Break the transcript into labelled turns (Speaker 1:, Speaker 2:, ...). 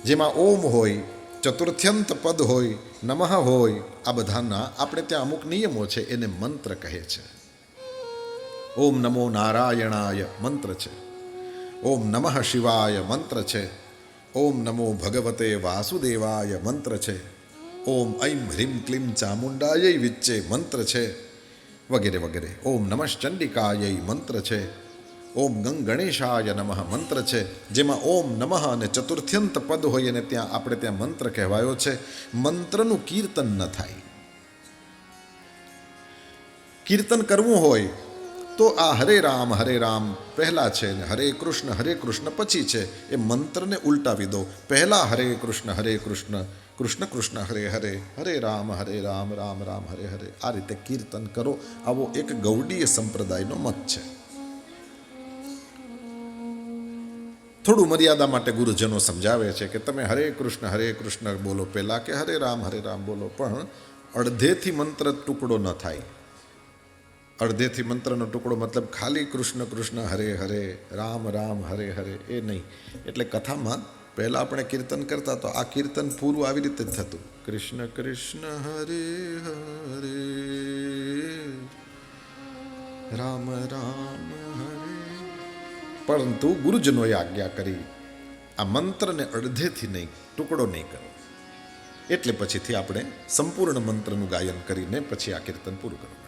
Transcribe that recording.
Speaker 1: જેમાં ઓમ હોય, ચતુર્થ્યંત પદ હોય, નમઃ હોય, આ બધાના આપણે ત્યાં અમુક નિયમો છે, એને મંત્ર કહે છે. ઓમ નમો નારાયણાય મંત્ર છે, ઓમ નમઃ શિવાય મંત્ર છે, ઓમ નમો ભગવતે વાસુદેવાય મંત્ર છે, ઓમ ઐં હ્રીમ ક્લીમ ચામુંડાય વિચ્ચે મંત્ર છે, વગેરે વગેરે. ઓમ નમશ્ચંડિકાય મંત્ર છે, ઓમ ગણેશાય નમઃ મંત્ર છે. જેમાં ઓમ નમઃ અને ચતુર્થ્યંત પદ હોય અને ત્યાં આપણે ત્યાં મંત્ર કહેવાયો છે. મંત્રનું કીર્તન ન થાય. કીર્તન કરવું હોય તો આ હરે રામ પહેલા છે ને હરે કૃષ્ણ પછી છે. એ મંત્રને ઉલટાવી દો. પહેલા હરે કૃષ્ણ કૃષ્ણ કૃષ્ણ હરે હરે, હરે રામ રામ રામ હરે હરે. આ રીતે કીર્તન કરો. આવો એક ગૌડીય સંપ્રદાયનો મત છે. થોડું મર્યાદા માટે ગુરુજનો સમજાવે છે કે તમે હરે કૃષ્ણ બોલો પહેલા, કે હરે રામ બોલો, પણ અડધેથી મંત્ર ટુકડો ન થાય. અડધેથી મંત્રનો ટુકડો મતલબ ખાલી કૃષ્ણ હરે હરે, રામ હરે હરે, એ નહીં. એટલે કથામાં પહેલાં આપણે કીર્તન કરતા તો આ કીર્તન પૂરું આવી રીતે જ થતું, કૃષ્ણ કૃષ્ણ હરે હરે, રામ રામ હરે. પરંતુ ગુરુજનોએ આજ્ઞા કરી આ મંત્રને અડધેથી નહીં, ટુકડો નહીં કરો. એટલે પછીથી આપણે સંપૂર્ણ મંત્રનું ગાયન કરીને પછી આ કીર્તન પૂરું કરવું.